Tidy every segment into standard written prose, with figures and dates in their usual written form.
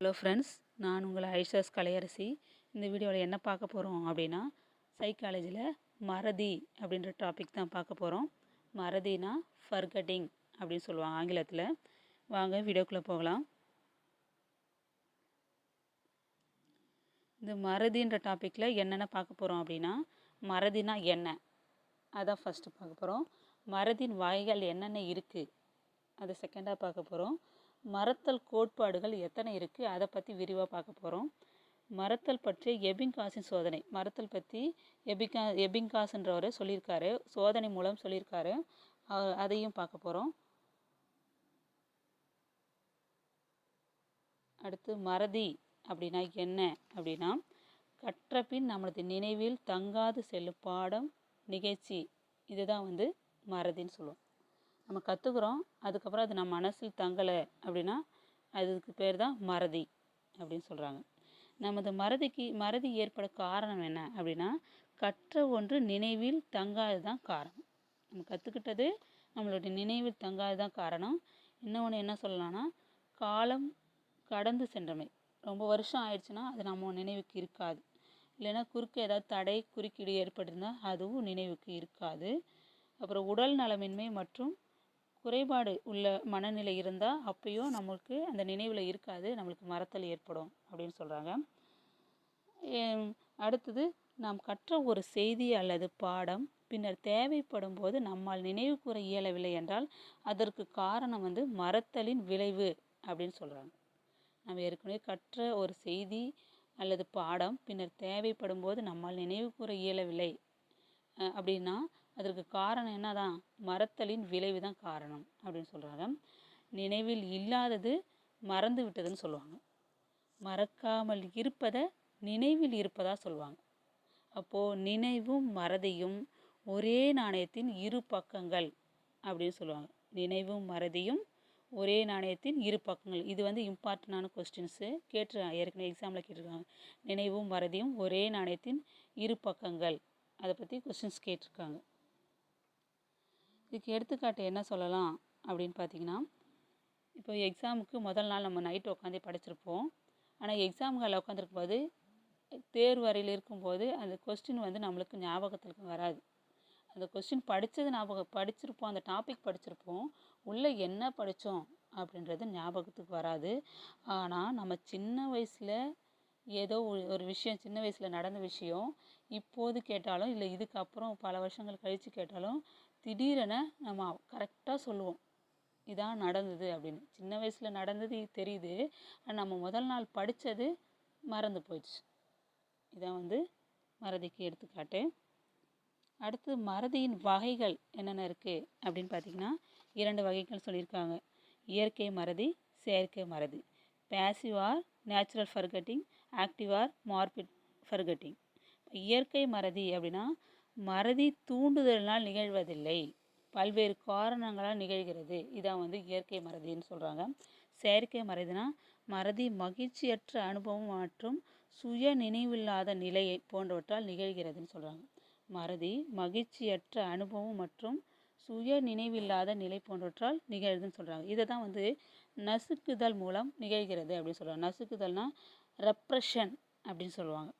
Hello friends, நான் உங்கள் ஐஷாஸ் கலையரசி. இந்த வீடியோவில் என்ன பார்க்க போகிறோம் அப்படின்னா, சைக்காலஜியில் மறதி அப்படின்ற டாபிக் தான் பார்க்க போகிறோம். மறதினா ஃபர்கட்டிங் அப்படின்னு சொல்லுவாங்க ஆங்கிலத்தில். வாங்க வீடியோக்குள்ளே போகலாம். இந்த மறதின்ற டாப்பிக்கில் என்னென்ன பார்க்க போகிறோம் அப்படின்னா, மறதினா என்ன, அதான் ஃபஸ்ட்டு பார்க்க போகிறோம். மறதியின் வகைகள் என்னென்ன இருக்குது, அதை செகண்டாக பார்க்க போகிறோம். மறத்தல் கோட்பாடுகள் எத்தனை இருக்குது, அதை பற்றி விரிவாக பார்க்க போகிறோம். மறத்தல் பற்றிய எபிங்காஸின் சோதனை, மறத்தல் பற்றி எபிங்காஸ்ன்றவர் சொல்லியிருக்காரு, சோதனை மூலம் சொல்லியிருக்காரு, அதையும் பார்க்க போகிறோம். அடுத்து மறதி அப்படின்னா என்ன அப்படின்னா, கற்றபின் நம்மளது நினைவில் தங்காது செல்லும் பாடம், நிகழ்ச்சி, இதுதான் மறதின்னு சொல்லுவோம். நம்ம கற்றுக்குறோம், அதுக்கப்புறம் அது நம்ம மனசில் தங்கலை அப்படின்னா அதுக்கு பேர் தான் மறதி அப்படின்னு சொல்கிறாங்க. நமது மறதி ஏற்பட காரணம் என்ன அப்படின்னா, கற்ற ஒன்று நினைவில் தங்காது தான் காரணம். நம்ம கற்றுக்கிட்டது நம்மளுடைய நினைவில் தங்காது தான் காரணம். இன்னொன்று என்ன சொல்லலாம்னா, காலம் கடந்து சென்றமை. ரொம்ப வருஷம் ஆயிடுச்சுன்னா அது நம்ம நினைவுக்கு இருக்காது. இல்லைன்னா குறுக்க ஏதாவது தடை குறுக்கீடு ஏற்பட்டிருந்தால் அதுவும் நினைவுக்கு இருக்காது. அப்புறம் உடல் நலமின்மை மற்றும் குறைபாடு உள்ள மனநிலை இருந்தால் அப்பயும் நம்மளுக்கு அந்த நினைவில் இருக்காது, நம்மளுக்கு மறத்தல் ஏற்படும் அப்படின்னு சொல்கிறாங்க. அடுத்தது, நாம் கற்ற ஒரு செய்தி அல்லது பாடம் பின்னர் தேவைப்படும் போது நம்மால் நினைவு கூற இயலவில்லை என்றால் அதற்கு காரணம் மறத்தலின் விளைவு அப்படின்னு சொல்கிறாங்க. நம்ம ஏற்கனவே கற்ற ஒரு செய்தி அல்லது பாடம் பின்னர் தேவைப்படும் போது நம்மால் நினைவு கூற இயலவில்லை அப்படின்னா அதற்கு காரணம் என்னதான், மறத்தலின் விளைவு தான் காரணம் அப்படின்னு சொல்கிறாங்க. நினைவில் இல்லாதது மறந்து விட்டதுன்னு சொல்லுவாங்க. மறக்காமல் இருப்பதை நினைவில் இருப்பதாக சொல்லுவாங்க. அப்போது நினைவும் மறதியும் ஒரே நாணயத்தின் இரு பக்கங்கள் அப்படின்னு சொல்லுவாங்க. நினைவும் மறதியும் ஒரே நாணயத்தின் இரு பக்கங்கள். இது இம்பார்ட்டண்டான கொஸ்டின்ஸு, ஏற்கனவே எக்ஸாமில் கேட்டிருக்காங்க. நினைவும் மறதியும் ஒரே நாணயத்தின் இரு பக்கங்கள், அதை பற்றி கொஸ்டின்ஸ் கேட்டிருக்காங்க. இதுக்கு எடுத்துக்காட்டு என்ன சொல்லலாம் அப்படின்னு பார்த்தீங்கன்னா, இப்போ எக்ஸாமுக்கு முதல் நாள் நம்ம நைட்டு உட்காந்து படிச்சிருப்போம். ஆனால் எக்ஸாமுகளில் உட்காந்துருக்கும் போது, தேர்வு அறையில் இருக்கும்போது அந்த கொஸ்டின் நம்மளுக்கு ஞாபகத்துக்கு வராது. அந்த கொஸ்டின் படிச்சிருப்போம், அந்த டாபிக் படிச்சிருப்போம், உள்ளே என்ன படித்தோம் அப்படின்றது ஞாபகத்துக்கு வராது. ஆனால் நம்ம சின்ன வயசில் ஏதோ ஒரு விஷயம், சின்ன வயசில் நடந்த விஷயம் இப்போது கேட்டாலும் இல்லை இதுக்கப்புறம் பல வருஷங்கள் கழித்து கேட்டாலும் திடீரென நம்ம கரெக்டாக சொல்லுவோம், இதான் நடந்தது அப்படின்னு. சின்ன வயசில் நடந்தது தெரியுது, ஆனால் நம்ம முதல் நாள் படித்தது மறந்து போயிடுச்சு. இதான் மறதிக்கு எடுத்துக்காட்டு. அடுத்து மறதியின் வகைகள் என்னென்ன இருக்குது அப்படின்னு பார்த்திங்கன்னா, 2 வகைகள் சொல்லியிருக்காங்க. இயற்கை மறதி, செயற்கை மறதி. Passive or natural forgetting, active or morbid forgetting. இயற்கை மறதி அப்படின்னா மறதி தூண்டுதலினால் நிகழ்வதில்லை, பல்வேறு காரணங்களால் நிகழ்கிறது. இதான் இயற்கை மறதின்னு சொல்கிறாங்க. செயற்கை மறதினா மறதி மகிழ்ச்சியற்ற அனுபவம் மற்றும் சுய நினைவில்லாத நிலை போன்றவற்றால் நிகழ்கிறதுன்னு சொல்கிறாங்க. மறதி மகிழ்ச்சியற்ற அனுபவம் மற்றும் சுய நினைவில்லாத நிலை போன்றவற்றால் நிகழ்துன்னு சொல்கிறாங்க. இதை தான் நசுக்குதல் மூலம் நிகழ்கிறது அப்படின்னு சொல்கிறாங்க. நசுக்குதல்னால் ரெப்ரெஷன் அப்படின்னு சொல்லுவாங்க.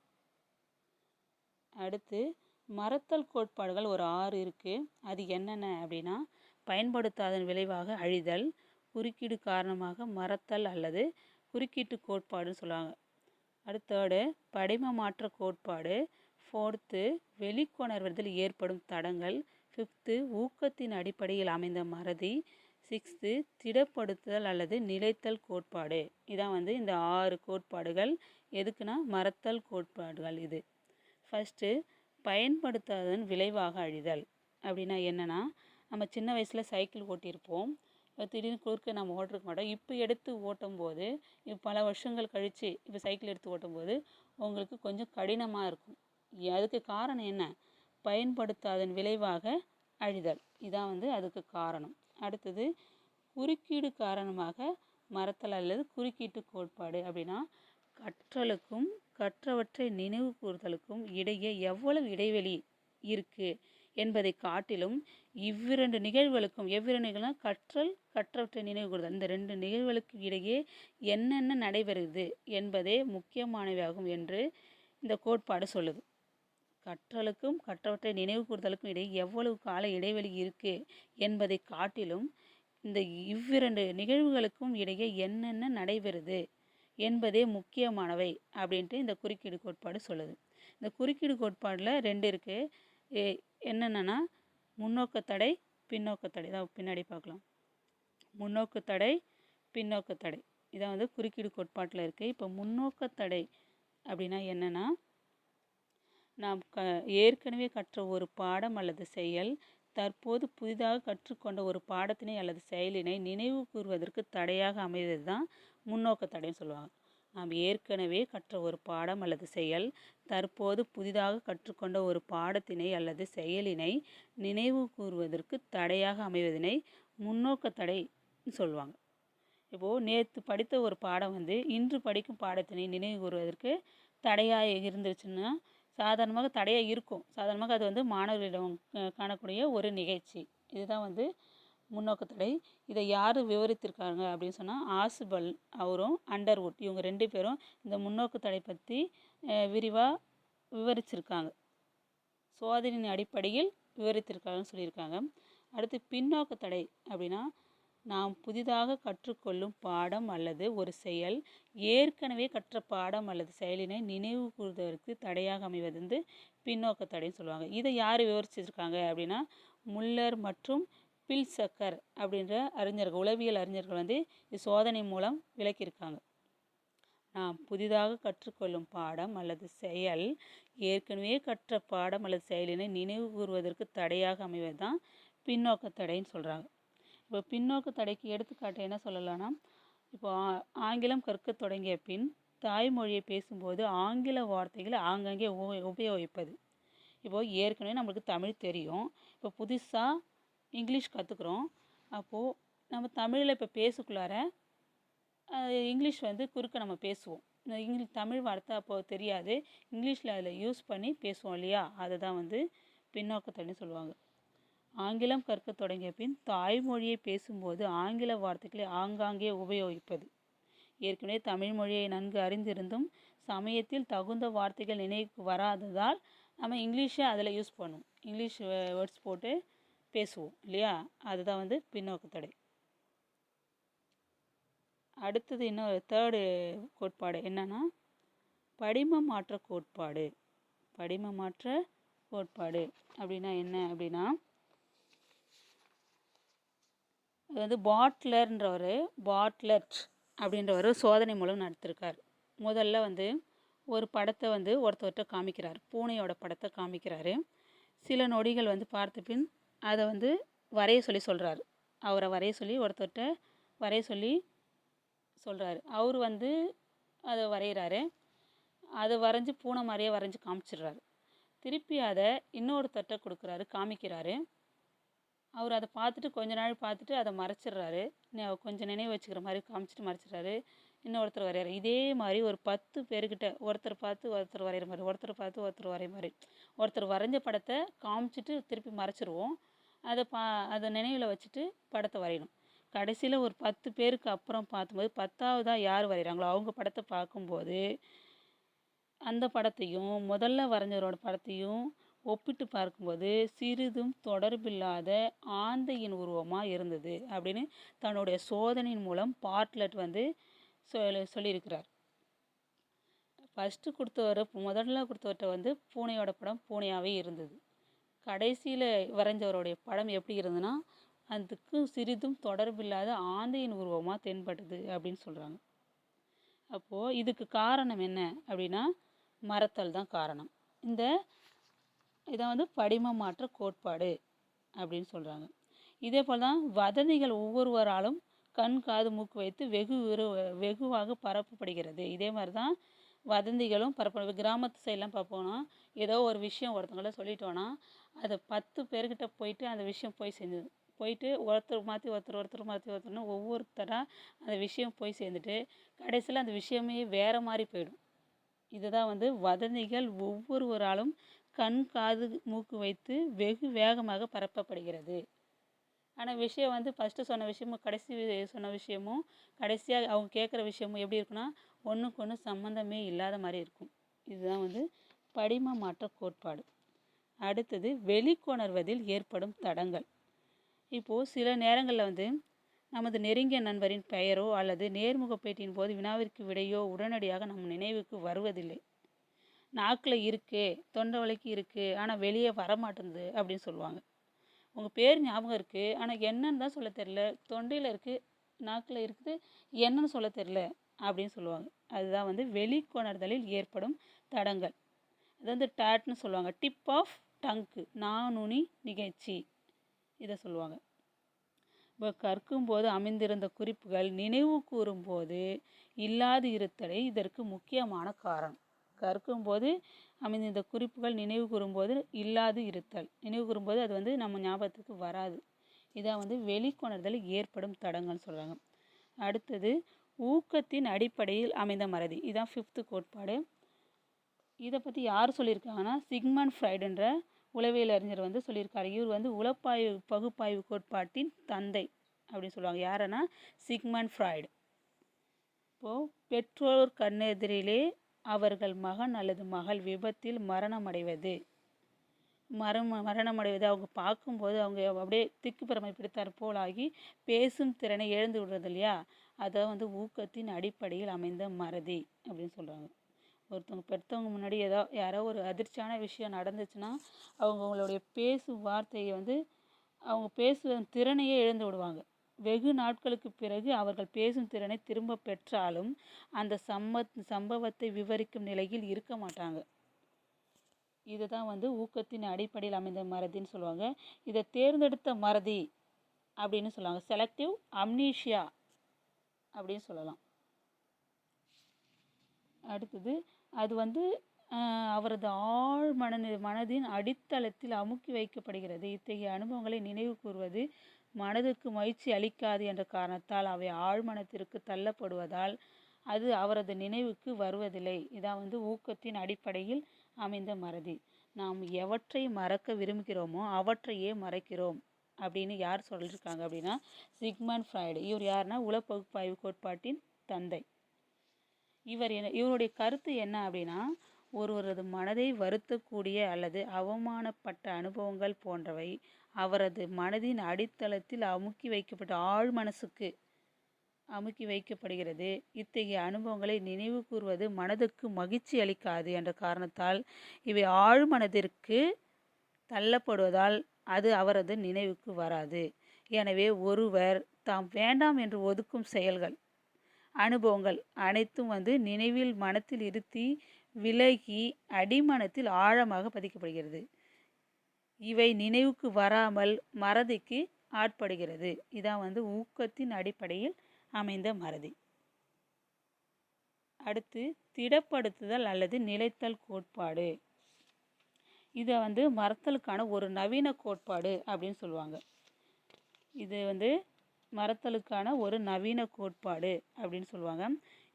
அடுத்து, மறத்தல் கோட்பாடுகள் ஒரு 6 இருக்குது. அது என்னென்ன அப்படின்னா, பயன்படுத்தாதன் விளைவாக அழிதல், குறுக்கீடு காரணமாக மறத்தல் அல்லது குறுக்கீட்டு கோட்பாடுன்னு சொல்லுவாங்க. அடுத்தோடு படிம மாற்ற கோட்பாடு. 4th, வெளிக்கொணர்வதில் ஏற்படும் தடங்கள். 5th, ஊக்கத்தின் அடிப்படையில் அமைந்த மறதி. 6th, திடப்படுத்துதல் அல்லது நிலைத்தல் கோட்பாடு. இதான் இந்த 6 கோட்பாடுகள். எதுக்குன்னா மறத்தல் கோட்பாடுகள் இது. ஃபஸ்ட்டு, பயன்படுத்தாததன் விளைவாக அழிதல் அப்படின்னா என்னென்னா, நம்ம சின்ன வயசில் சைக்கிள் ஓட்டியிருப்போம், திடீர்னு குறுக்க நம்ம ஓட்டிருக்க மாட்டோம். இப்போ எடுத்து ஓட்டும்போது, இப்போ பல வருஷங்கள் கழித்து இப்போ சைக்கிள் எடுத்து ஓட்டும்போது உங்களுக்கு கொஞ்சம் கடினமாக இருக்கும். அதுக்கு காரணம் என்ன, பயன்படுத்தாதன் விளைவாக அழிதல். இதான் அதுக்கு காரணம். அடுத்தது, குறுக்கீடு காரணமாக மறத்தல் அல்லது குறுக்கீட்டு கோட்பாடு அப்படின்னா, கற்றலுக்கும் கற்றவற்றை நினைவு கூறுதலுக்கும் இடையே எவ்வளவு இடைவெளி இருக்குது, என்பதை காட்டிலும் இவ்விரண்டு நிகழ்வுகளுக்கும் எவ்விரண்டு நிகழ்வுனா கற்றல் கற்றவற்றை நினைவு கூறுதல் இந்த 2 நிகழ்வுகளுக்கு இடையே என்னென்ன நடைபெறுகிறது என்பதே முக்கியமானவையாகும் என்று இந்த கோட்பாடு சொல்லுது. கற்றலுக்கும் கற்றவற்றை நினைவு கூறுதலுக்கும் இடையே எவ்வளவு கால இடைவெளி இருக்குது என்பதை காட்டிலும் இந்த இவ்விரண்டு நிகழ்வுகளுக்கும் இடையே என்னென்ன நடைபெறுது என்பதே முக்கியமானவை அப்படின்ட்டு இந்த குறுக்கீடு கோட்பாடு சொல்லுது. இந்த குறுக்கீடு கோட்பாடில் 2 இருக்குது. என்னென்னா முன்னோக்கு தடை பின்னோக்கு தடை தான் பின்னாடி பார்க்கலாம். முன்னோக்கு தடை பின்னோக்கு தடை இதான் வந்து குறுக்கீடு கோட்பாட்டில் இருக்குது. இப்போ முன்னோக்கு தடை அப்படின்னா என்னென்னா நாம் ஏற்கனவே கற்ற ஒரு பாடம் அல்லது செயல் தற்போது புதிதாக கற்றுக்கொண்ட ஒரு பாடத்தினை அல்லது செயலினை நினைவு கூறுவதற்கு தடையாக அமைவது தான் முன்னோக்கு தடைன்னு சொல்லுவாங்க. நாம் ஏற்கனவே கற்ற ஒரு பாடம் அல்லது செயல் தற்போது புதிதாக கற்றுக்கொண்ட ஒரு பாடத்தினை அல்லது செயலினை நினைவு கூறுவதற்கு தடையாக அமைவதனை முன்னோக்கு தடைன்னு சொல்லுவாங்க. இப்போது நேற்று படித்த ஒரு பாடம் வந்து இன்று படிக்கும் பாடத்தினை நினைவு கூறுவதற்கு தடையாக இருந்துச்சுன்னா சாதாரணமாக தடையாக இருக்கும். சாதாரணமாக அது வந்து மாணவர்களிடம் காணக்கூடிய ஒரு நிகழ்ச்சி. இதுதான் வந்து முன்னோக்கு தடை. இதை யார் விவரித்திருக்காங்க அப்படின்னு சொன்னால் ஆசுபல் அவரும் அண்டர்வுட் இவங்க 2 பேரும் இந்த முன்னோக்கு தடை பற்றி விரிவாக விவரிச்சிருக்காங்க. சோதனையின் அடிப்படையில் விவரித்திருக்காங்கன்னு சொல்லியிருக்காங்க. அடுத்து பின்னோக்கு தடை அப்படின்னா நாம் புதிதாக கற்றுக்கொள்ளும் பாடம் அல்லது ஒரு செயல் ஏற்கனவே கற்ற பாடம் அல்லது செயலினை நினைவு கூறுவதற்கு தடையாக அமைவது வந்து பின்னோக்கு தடைன்னு சொல்லுவாங்க. இதை யார் விவரிச்சிருக்காங்க அப்படின்னா முல்லர் மற்றும் பில்சக்கர் அப்படின்ற அறிஞர்கள் உளவியல் அறிஞர்கள் வந்து சோதனை மூலம் விளக்கியிருக்காங்க. நாம் புதிதாக கற்றுக்கொள்ளும் பாடம் அல்லது செயல் ஏற்கனவே கற்ற பாடம் அல்லது செயலினை நினைவு கூறுவதற்கு தடையாக அமைவது தான் பின்னோக்கு தடைன்னு சொல்கிறாங்க. இப்போ பின்னோக்கு தடைக்கு எடுத்துக்காட்டு என்ன சொல்லலாம்னா இப்போ ஆங்கிலம் கற்க தொடங்கிய பின் தாய்மொழியை பேசும்போது ஆங்கில வார்த்தைகளை ஆங்காங்கே உபயோகிப்பது. இப்போது ஏற்கனவே நம்மளுக்கு தமிழ் தெரியும், இப்போ புதுசாக இங்கிலீஷ் கற்றுக்குறோம். அப்போது நம்ம தமிழில் இப்போ பேசக்குள்ளார இங்கிலீஷ் வந்து குறுக்க நம்ம பேசுவோம். தமிழ் வார்த்தை அப்போது தெரியாது, இங்கிலீஷில் அதில் யூஸ் பண்ணி பேசுவோம் இல்லையா, அதை தான் வந்து பின்னோக்கு தடைன்னு சொல்லுவாங்க. ஆங்கிலம் கற்க தொடங்கிய பின் தாய்மொழியை பேசும்போது ஆங்கில வார்த்தைகளை ஆங்காங்கே உபயோகிப்பது. ஏற்கனவே தமிழ் மொழியை நன்கு அறிந்திருந்தும் சமயத்தில் தகுந்த வார்த்தைகள் நினைவுக்கு வராததால் நம்ம இங்கிலீஷை அதில் யூஸ் பண்ணுவோம், இங்கிலீஷ் வேர்ட்ஸ் போட்டு பேசுவோம் இல்லையா, அதுதான் வந்து பின்னோக்கு தடை. அடுத்தது இன்னொரு 3rd கோட்பாடு என்னன்னா படிம மாற்ற கோட்பாடு. படிம மாற்ற கோட்பாடு அப்படின்னா என்ன அப்படின்னா அது வந்து பாட்லர்ட் அப்படின்றவர் சோதனை மூலம் நடத்திருக்கார். முதல்ல வந்து ஒரு படத்தை வந்து ஒருத்தர்கிட்ட காமிக்கிறார், பூனையோட படத்தை காமிக்கிறாரு. சில நொடிகள் வந்து பார்த்த பின் அதை வந்து வரைய சொல்லி சொல்கிறாரு. அவரை வரைய சொல்லி ஒருத்தர்கிட்ட வரைய சொல்லி சொல்கிறாரு. அவர் வந்து அதை வரைகிறாரு. அதை வரைஞ்சி பூனை மாதிரியே வரைஞ்சி காமிச்சிடுறாரு. திருப்பி அதை இன்னொருத்தர்கிட்ட கொடுக்குறாரு, காமிக்கிறாரு. அவர் அதை பார்த்துட்டு கொஞ்ச நாள் பார்த்துட்டு அதை மறைச்சிடுறாரு, கொஞ்சம் நினைவு வச்சுக்கிற மாதிரி காமிச்சிட்டு மறைச்சிடுறாரு. இன்னொருத்தர் வரைகிறார். இதே மாதிரி ஒரு 10 பேர்கிட்ட ஒருத்தர் பார்த்து ஒருத்தர் வரைகிற மாதிரி, ஒருத்தர் பார்த்து ஒருத்தர் வரைகிற மாதிரி, ஒருத்தர் வரைஞ்ச படத்தை காமிச்சிட்டு திருப்பி மறைச்சிருவோம். அதை நினைவில் வச்சுட்டு படத்தை வரையணும். கடைசியில் ஒரு 10 பேருக்கு அப்புறம் பார்க்கும்போது 10ஆவதாக யார் வரைகிறாங்களோ அவங்க படத்தை பார்க்கும்போது அந்த படத்தையும் முதல்ல வரைஞ்சவரோட படத்தையும் ஒப்பிட்டு பார்க்கும்போது சிறிதும் தொடர்பில்லாத ஆந்தையின் உருவமாக இருந்தது அப்படின்னு தன்னுடைய சோதனையின் மூலம் பாட்லட் வந்து சொல்லியிருக்கிறார். முதல்ல கொடுத்தவர்கிட்ட வந்து பூனையோட படம் பூனையாகவே இருந்தது. கடைசியில் வரைஞ்சவருடைய படம் எப்படி இருந்ததுன்னா அதுக்கு சிறிதும் தொடர்பில்லாத ஆந்தையின் உருவமாக தென்பட்டது அப்படின்னு சொல்கிறாங்க. அப்போது இதுக்கு காரணம் என்ன அப்படின்னா மறத்தல் தான் காரணம். இதை வந்து படிம மாற்ற கோட்பாடு அப்படின்னு சொல்கிறாங்க. இதே போல் தான் வதந்திகள் ஒவ்வொருவராலும் கண் காது மூக்கு வைத்து வெகுவாக பரப்பப்படுகிறது. இதே மாதிரி தான் வதந்திகளும் கிராமத்து சைட்லாம் பார்ப்போம்னா ஏதோ ஒரு விஷயம் ஒருத்தவங்கள சொல்லிட்டோன்னா அதை 10 பேர்கிட்ட போயிட்டு அந்த விஷயம் போயிட்டு ஒருத்தர் மாற்றி ஒருத்தர்னு ஒவ்வொருத்தராக அந்த விஷயம் போய் சேர்ந்துட்டு கடைசியில் அந்த விஷயமே வேறு மாதிரி போயிடும். இதுதான் வந்து வதந்திகள் ஒவ்வொருவராலும் கண் காது மூக்கு வைத்து வெகு வேகமாக பரப்பப்படுகிறது. ஆனால் விஷயம் வந்து ஃபஸ்ட்டு சொன்ன விஷயமும் கடைசி சொன்ன விஷயமும் கடைசியாக அவங்க கேட்குற விஷயமும் எப்படி இருக்குன்னா ஒன்றுக்கு ஒன்று சம்மந்தமே இல்லாத மாதிரி இருக்கும். இதுதான் வந்து படிம மாற்ற கோட்பாடு. அடுத்தது வெளிக்கொணர்வதில் ஏற்படும் தடங்கள். இப்போது சில நேரங்களில் வந்து நமது நெருங்கிய நண்பரின் பெயரோ அல்லது நேர்முக பேட்டியின் போது வினாவிற்கு விடையோ உடனடியாக நம் நினைவுக்கு வருவதில்லை. நாக்கில் இருக்குது, தொண்டை வலிக்கு இருக்குது, ஆனால் வெளியே வரமாட்டேங்குது அப்படின்னு சொல்லுவாங்க. உங்கள் பேர் ஞாபகம் இருக்குது, ஆனால் என்னன்னு தான் சொல்ல தெரில, தொண்டையில் இருக்குது, நாக்கில் இருக்குது, என்னன்னு சொல்ல தெரில அப்படின்னு சொல்லுவாங்க. அதுதான் வந்து வெளிக்கொணர்தலில் ஏற்படும் தடங்கள். அது வந்து டேட்னு சொல்லுவாங்க. டிப் ஆஃப் டங்கு, நாநுனி நிகழ்ச்சி, இதை சொல்லுவாங்க. இப்போ கற்கும்போது அமைந்திருந்த குறிப்புகள் நினைவு கூறும்போது இல்லாது இருத்தலே இதற்கு முக்கியமான காரணம். கற்கும்போது அமைந்திருந்த குறிப்புகள் நினைவு கூறும்போது இல்லாது இருத்தல், நினைவு கூறும்போது அது வந்து நம்ம ஞாபகத்துக்கு வராது. இதான் வந்து வெளிக்கொணர்தல் ஏற்படும் தடங்கள்னு சொல்கிறாங்க. அடுத்தது ஊக்கத்தின் அடிப்படையில் அமைந்த மறதி. இதான் 5th கோட்பாடு. இதை பற்றி யார் சொல்லியிருக்காங்கன்னா சிக்மண்ட் ஃப்ராய்டுன்ற உளவியல் அறிஞர் வந்து சொல்லியிருக்காரு. இவர் வந்து பகுப்பாய்வு கோட்பாட்டின் தந்தை அப்படின்னு சொல்லுவாங்க. யாருன்னா சிக்மண்ட் ஃப்ராய்டு. இப்போது பெற்றோர் கண்ணெதிரிலே அவர்கள் மகன் அல்லது மகள் விபத்தில் மரணமடைவது, அவங்க பார்க்கும்போது அவங்க அப்படியே திக்குப்பிரமை பிடித்தார் போலாகி பேசும் திறனை இழந்து விடுறது இல்லையா, அதை வந்து ஊக்கத்தின் அடிப்படையில் அமைந்த மறதி அப்படின்னு சொல்கிறாங்க. பெற்றவங்க முன்னாடி யாரோ ஒரு அதிர்ச்சியான விஷயம் நடந்துச்சுன்னா அவங்களுடைய பேசும் வார்த்தையை வந்து அவங்க பேசும் திறனையே இழந்து விடுவாங்க. வெகு நாட்களுக்கு பிறகு அவர்கள் பேசும் திறனை திரும்ப பெற்றாலும் அந்த சம்பவத்தை விவரிக்கும் நிலையில் இருக்க மாட்டாங்க. இதுதான் வந்து ஊக்கத்தின் அடிப்படையில் அமைந்த மறதின்னு சொல்லுவாங்க. இதை தேர்ந்தெடுத்த மறதி அப்படின்னு சொல்லுவாங்க. செலக்டிவ் அம்னீஷியா அப்படின்னு சொல்லலாம். அடுத்தது அது வந்து அவரது ஆழ் மனதின் அடித்தளத்தில் அமுக்கி வைக்கப்படுகிறது. இத்தகைய அனுபவங்களை நினைவு கூறுவது மனதுக்கு மகிழ்ச்சி அளிக்காது என்ற காரணத்தால் அவை ஆழ்மனத்திற்கு தள்ளப்படுவதால் அது அவரது நினைவுக்கு வருவதில்லை. இதான் வந்து ஊக்கத்தின் அடிப்படையில் அமைந்த மறதி. நாம் எவற்றை மறக்க விரும்புகிறோமோ அவற்றையே மறைக்கிறோம் அப்படின்னு யார் சொல்லியிருக்காங்க அப்படின்னா சிக்மண்ட் ஃப்ராய்டு. இவர் யாருன்னா உளப்பகுப்பாய்வு கோட்பாட்டின் தந்தை. இவருடைய கருத்து என்ன அப்படின்னா ஒருவரது மனதை வருத்தக்கூடிய அல்லது அவமானப்பட்ட அனுபவங்கள் போன்றவை அவரது மனதின் அடித்தளத்தில் அமுக்கி வைக்கப்பட்ட ஆழ் மனசுக்கு அமுக்கி வைக்கப்படுகிறது. இத்தகைய அனுபவங்களை நினைவு கூறுவது மனதுக்கு மகிழ்ச்சி அளிக்காது என்ற காரணத்தால் இவை ஆழ் மனதிற்கு தள்ளப்படுவதால் அது அவரது நினைவுக்கு வராது. எனவே ஒருவர் தாம் வேண்டாம் என்று ஒதுக்கும் செயல்கள் அனுபவங்கள் அனைத்தும் வந்து நினைவில் மனத்தில் இருத்தி விலகி அடிமனத்தில் ஆழமாக பதிக்கப்படுகிறது. இவை நினைவுக்கு வராமல் மறதிக்கு ஆட்படுகிறது. இதான் வந்து ஊக்கத்தின் அடிப்படையில் அமைந்த மறதி. அடுத்து திடப்படுத்துதல் அல்லது நிலைத்தல் கோட்பாடு. இதை வந்து மறத்தலுக்கான ஒரு நவீன கோட்பாடு அப்படின்னு சொல்லுவாங்க. இது வந்து மறத்தலுக்கான ஒரு நவீன கோட்பாடு அப்படின்னு சொல்லுவாங்க.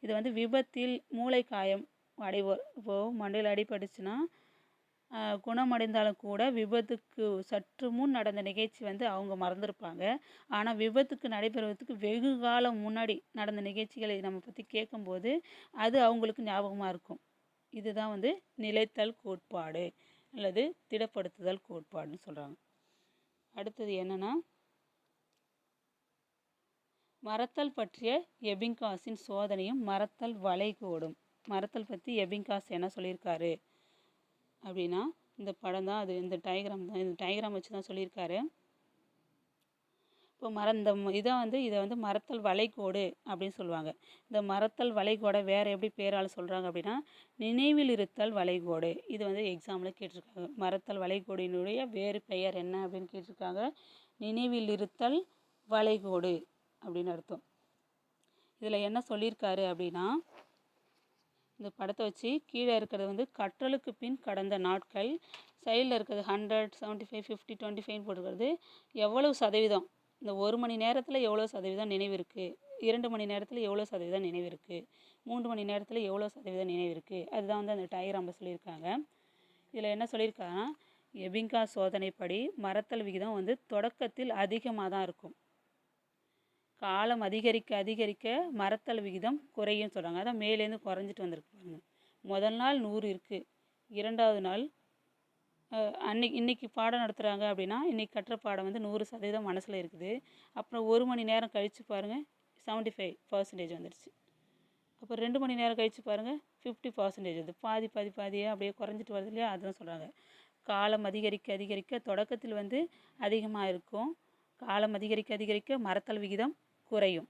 இது வந்து விபத்தில் மூளை காயம் அடைவோர், இப்போது மண்டையில் அடிபட்டுச்சுன்னா குணமடைந்தாலும் கூட விபத்துக்கு சற்று முன் நடந்த நிகழ்ச்சி வந்து அவங்க மறந்துருப்பாங்க. ஆனால் விபத்துக்கு நடைபெறுவதற்கு வெகு காலம் முன்னாடி நடந்த நிகழ்ச்சிகளை நம்ம பற்றி கேட்கும்போது அது அவங்களுக்கு ஞாபகமாக இருக்கும். இதுதான் வந்து நிலைத்தல் கோட்பாடு அல்லது திடப்படுத்துதல் கோட்பாடுன்னு சொல்கிறாங்க. அடுத்தது என்னென்னா மறத்தல் பற்றிய எபிங்காஸின் சோதனையும் மறத்தல் வளைகோடும். மறத்தல் பற்றி எபிங்காஸ் என்ன சொல்லியிருக்காரு அப்படின்னா இந்த படம் தான் அது, இந்த டயக்ராம் வச்சு தான் சொல்லியிருக்காரு. இப்போ இதை வந்து மறத்தல் வளைகோடு அப்படின்னு சொல்லுவாங்க. இந்த மறத்தல் வளைகோடை வேறு எப்படி பேரால் சொல்கிறாங்க அப்படின்னா நினைவில் இருத்தல் வளைகோடு. இது வந்து எக்ஸாமில் கேட்டிருக்காங்க. மறத்தல் வளைகோடினுடைய வேறு பெயர் என்ன அப்படின்னு கேட்டிருக்காங்க. நினைவில் இருத்தல் வளைகோடு அப்படின்னு அர்த்தம். இதில் என்ன சொல்லியிருக்காரு அப்படின்னா இந்த படத்தை வச்சு கீழே இருக்கிறது வந்து கற்றலுக்கு பின் கடந்த நாட்கள், சைடில் இருக்கிறது 100, 75, 50, 25 போட்டுக்கிறது எவ்வளவு சதவீதம், இந்த 1 மணி நேரத்தில் எவ்வளோ சதவீதம் நினைவு இருக்குது, 2 மணி நேரத்தில் எவ்வளோ சதவீதம் நினைவு இருக்குது, 3 மணி நேரத்தில் எவ்வளோ சதவீதம் நினைவு இருக்குது, அதுதான் வந்து அந்த டயக்ராமில் சொல்லியிருக்காங்க. இதில் என்ன சொல்லியிருக்காங்கன்னா, எபிங்காஸ் சோதனைப்படி மறத்தல் விகிதம் வந்து தொடக்கத்தில் அதிகமாக தான் இருக்கும். காலம் அதிகரிக்க அதிகரிக்க மறத்தல் விகிதம் குறையும் சொல்கிறாங்க. அதான் மேலேருந்து குறைஞ்சிட்டு வந்திருக்கு பாருங்கள். முதல் நாள் 100 இருக்குது, 2வது நாள் இன்றைக்கி பாடம் நடத்துகிறாங்க அப்படின்னா இன்றைக்கி கட்டுற பாடம் வந்து 100% மனசில் இருக்குது. அப்புறம் 1 மணி நேரம் கழித்து பாருங்கள் 75% வந்துடுச்சு. அப்போ 2 மணி நேரம் கழித்து பாருங்கள் 50% வருது. பாதி பாதி பாதியாக அப்படியே குறைஞ்சிட்டு வருது இல்லையா? அதுதான் சொல்கிறாங்க. காலம் அதிகரிக்க அதிகரிக்க தொடக்கத்தில் வந்து அதிகமாக இருக்கும். காலம் அதிகரிக்க அதிகரிக்க மறத்தல் விகிதம் குறையும்.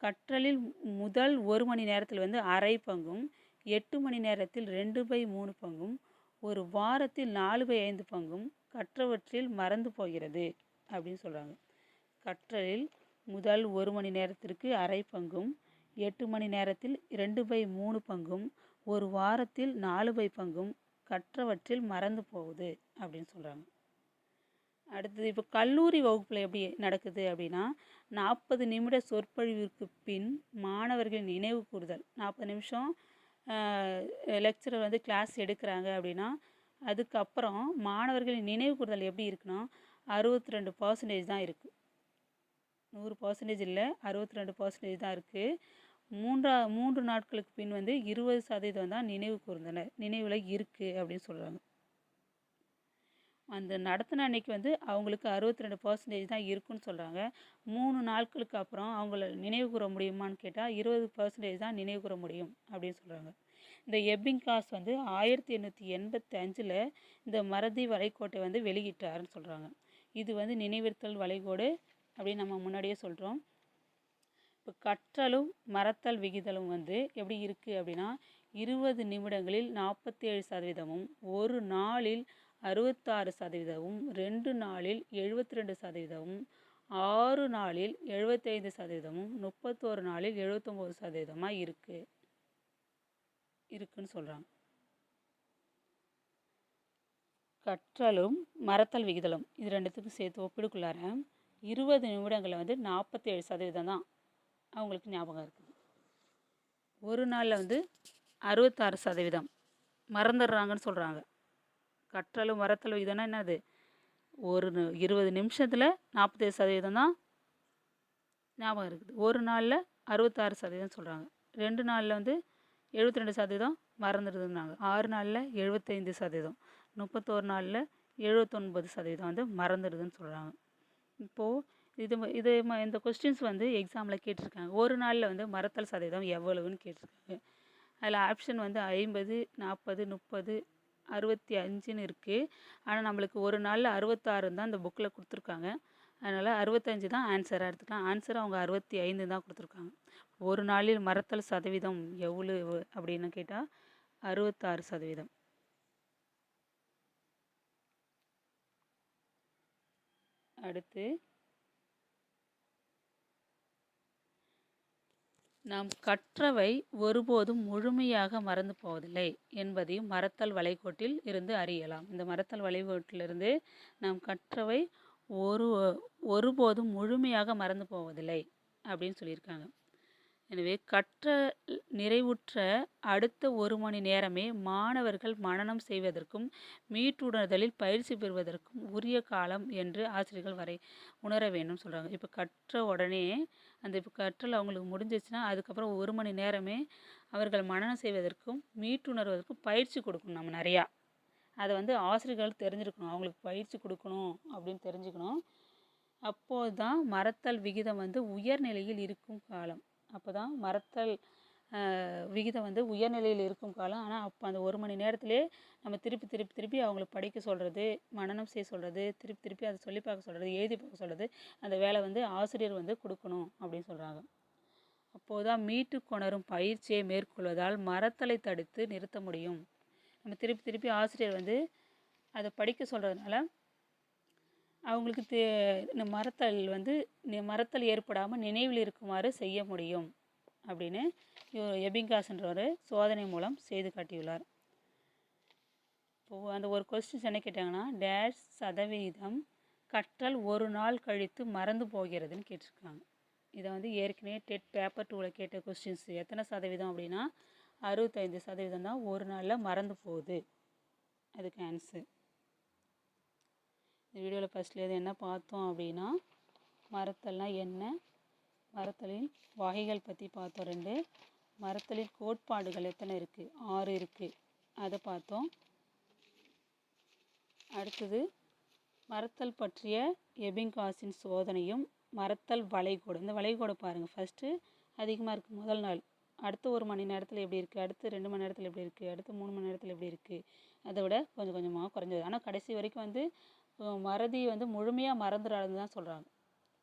கற்றலில் முதல் 1 மணி நேரத்தில் வந்து அரை பங்கும், 8 மணி நேரத்தில் 2/3 பங்கும், ஒரு வாரத்தில் 4/5 பங்கும் கற்றவற்றில் மறந்து போகிறது அப்படின்னு சொல்கிறாங்க. கற்றலில் முதல் 1 மணி நேரத்திற்கு அரை பங்கும், 8 மணி நேரத்தில் 2/3 பங்கும், ஒரு வாரத்தில் 4 பங்கும் கற்றவற்றில் மறந்து போகுது அப்படின்னு சொல்கிறாங்க. அடுத்தது இப்போ கல்லூரி வகுப்பில் எப்படி நடக்குது அப்படின்னா, 40 நிமிட சொற்பொழிவிற்கு பின் மாணவர்களின் நினைவு கூறுதல். 40 நிமிஷம் லெக்சரர் வந்து கிளாஸ் எடுக்கிறாங்க அப்படின்னா, அதுக்கப்புறம் மாணவர்களின் நினைவு கூறுதல் எப்படி இருக்குன்னா 62% தான் இருக்குது. 100% இல்லை, 62% தான் இருக்குது. 3 நாட்களுக்கு பின் வந்து 20% தான் நினைவு கூர்ந்தனர், நினைவில் இருக்குது அப்படின்னு சொல்கிறாங்க. அந்த நடத்தின அன்னைக்கு வந்து அவங்களுக்கு 62% தான் இருக்குன்னு சொல்கிறாங்க. 3 நாட்களுக்கு அப்புறம் அவங்கள நினைவு கூற முடியுமான்னு கேட்டால் 20% தான் நினைவு கூற முடியும் அப்படின்னு சொல்கிறாங்க. இந்த எபிங்காஸ் வந்து 1885 இந்த மறதி வளைகோட்டை வந்து வெளியிட்டாருன்னு சொல்கிறாங்க. இது வந்து நினைவிருத்தல் வளைகோடு அப்படின்னு நம்ம முன்னாடியே சொல்கிறோம். இப்போ கற்றலும் மறத்தல் விகிதலும் வந்து எப்படி இருக்குது அப்படின்னா, 20 நிமிடங்களில் 47%, ஒரு நாளில் 66%, 2 நாளில் 72%, 6 நாளில் 75%, 31 நாளில் 79% இருக்குன்னு சொல்கிறாங்க. கற்றலும் மறத்தல் விகிதலும் இது ரெண்டுத்துக்கும் சேர்த்து ஒப்பிடுக்குள்ளார 20 நிமிடங்களில் வந்து 47% தான் அவங்களுக்கு ஞாபகம் இருக்குது. ஒரு நாளில் வந்து 66% மறந்துடுறாங்கன்னு சொல்கிறாங்க. கற்றலும் மறத்தல் விகிதம்னா என்னது? 20 நிமிஷத்தில் 47% தான் ஞாபகம் இருக்குது. ஒரு நாளில் 66% சொல்கிறாங்க. 2 நாளில் வந்து 72% மறந்துடுதுன்னாங்க. 6 நாளில் 75%, 31 நாளில் 79% வந்து மறந்துடுதுன்னு சொல்கிறாங்க. இப்போது இந்த கொஸ்டின்ஸ் வந்து எக்ஸாமில் கேட்டிருக்காங்க. ஒரு நாளில் வந்து மறத்தல் சதவீதம் எவ்வளவுன்னு கேட்டிருக்காங்க. அதில் ஆப்ஷன் வந்து 50, 40, 30, 65ன்னு இருக்குது. ஆனால் நம்மளுக்கு ஒரு நாளில் 66 தான் இந்த புக்கில் கொடுத்துருக்காங்க. அதனால் 65 தான் ஆன்சராக எடுத்துக்கலாம். ஆன்சர் அவங்க 65 தான் கொடுத்துருக்காங்க. ஒரு நாளில் மறத்தல் சதவீதம் எவ்வளவு அப்படின்னு கேட்டால் 66%. அடுத்து நாம் கற்றவை ஒருபோதும் முழுமையாக மறந்து போவதில்லை என்பதையும் மறத்தல் வளைகோட்டில் இருந்து அறியலாம். இந்த மறத்தல் வளைகோட்டிலிருந்து நாம் கற்றவை ஒருபோதும் முழுமையாக மறந்து போவதில்லை அப்படின்னு சொல்லியிருக்காங்க. எனவே கற்ற நிறைவுற்ற அடுத்த 1 மணி நேரமே மாணவர்கள் மனனம் செய்வதற்கும் மீட்டுணர்தலில் பயிற்சி பெறுவதற்கும் உரிய காலம் என்று ஆசிரியர்கள் உணர வேண்டும் சொல்கிறாங்க. இப்போ கற்ற உடனே இப்போ கற்றல் அவங்களுக்கு முடிஞ்சிச்சுன்னா அதுக்கப்புறம் 1 மணி நேரமே அவர்கள் மனனம் செய்வதற்கும் மீட்டுணர்வதற்கும் பயிற்சி கொடுக்கணும். நம்ம நிறையா அதை வந்து ஆசிரியர்கள் தெரிஞ்சிருக்கணும், அவங்களுக்கு பயிற்சி கொடுக்கணும் அப்படின்னு தெரிஞ்சுக்கணும். அப்போது தான் மறத்தல் விகிதம் வந்து உயர்நிலையில் இருக்கும் காலம். அப்போ தான் மறத்தல் விகிதம் வந்து உயர்நிலையில் இருக்கும் காலம். ஆனால் அப்போ அந்த 1 மணி நேரத்திலே நம்ம திருப்பி அவங்களுக்கு படிக்க சொல்கிறது, மனனம் செய்ய சொல்கிறது, திருப்பி அதை சொல்லி பார்க்க சொல்கிறது, எழுதி பார்க்க சொல்கிறது, அந்த வேலை வந்து ஆசிரியர் வந்து கொடுக்கணும் அப்படின்னு சொல்கிறாங்க. அப்போது தான் மீட்டு கொணரும் பயிற்சியை மேற்கொள்வதால் மறத்தலை தடுத்து நிறுத்த முடியும். நம்ம திருப்பி ஆசிரியர் வந்து அதை படிக்க சொல்கிறதுனால அவங்களுக்கு மறத்தல் ஏற்படாமல் நினைவில் இருக்குமாறு செய்ய முடியும் அப்படின்னு எபிங்காஸ்ன்றவர் சோதனை மூலம் செய்து காட்டியுள்ளார். இப்போது அந்த ஒரு கொஸ்டின்ஸ் என்ன கேட்டாங்கன்னா, %, கற்றல் ஒரு நாள் கழித்து மறந்து போகிறதுன்னு கேட்டிருக்காங்க. இதை வந்து ஏற்கனவே டெட் பேப்பர் 2ல் கேட்ட கொஸ்டின்ஸ். எத்தனை சதவீதம் அப்படின்னா 65% தான் ஒரு நாளில் மறந்து போகுது. அதுக்கு ஆன்சர். இந்த வீடியோவில் ஃபஸ்ட்லேயே என்ன பார்த்தோம் அப்படின்னா, மறத்தல்னால் என்ன, மறத்தலின் வகைகள் பற்றி பார்த்தோம் 2, மறத்தலின் கோட்பாடுகள் எத்தனை இருக்குது, 6 இருக்குது, அதை பார்த்தோம். அடுத்தது மறத்தல் பற்றிய எபிங்காஸின் சோதனையும் மறத்தல் வளைகோடு. இந்த வளைகோடை பாருங்கள். ஃபஸ்ட்டு அதிகமாக இருக்குது முதல் நாள், அடுத்து 1 மணி நேரத்தில் எப்படி இருக்குது, அடுத்து 2 மணி நேரத்தில் எப்படி இருக்குது, அடுத்து 3 மணி நேரத்தில் எப்படி இருக்குது, அதை விட கொஞ்சம் கொஞ்சமாக குறைஞ்சது. ஆனால் கடைசி வரைக்கும் வந்து மறதி வந்து முழுமையாக மறந்துடாதுன்னு தான் சொல்கிறாங்க.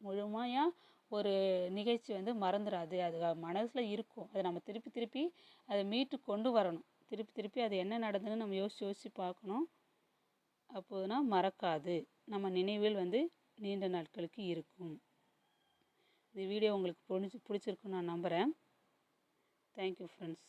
முழுமையாக ஒரு நிகழ்ச்சி வந்து மறந்துடாது, அது மனசில் இருக்கும். அதை நம்ம திருப்பி திருப்பி அதை மீட்டு கொண்டு வரணும். திருப்பி திருப்பி அது என்ன நடந்ததுன்னு நம்ம யோசித்து பார்க்கணும். அப்போதுனா மறக்காது, நம்ம நினைவில் வந்து நீண்ட நாட்களுக்கு இருக்கும். இந்த வீடியோ உங்களுக்கு பிடிச்சிருக்குன்னு நான் நம்புகிறேன். Thank you friends.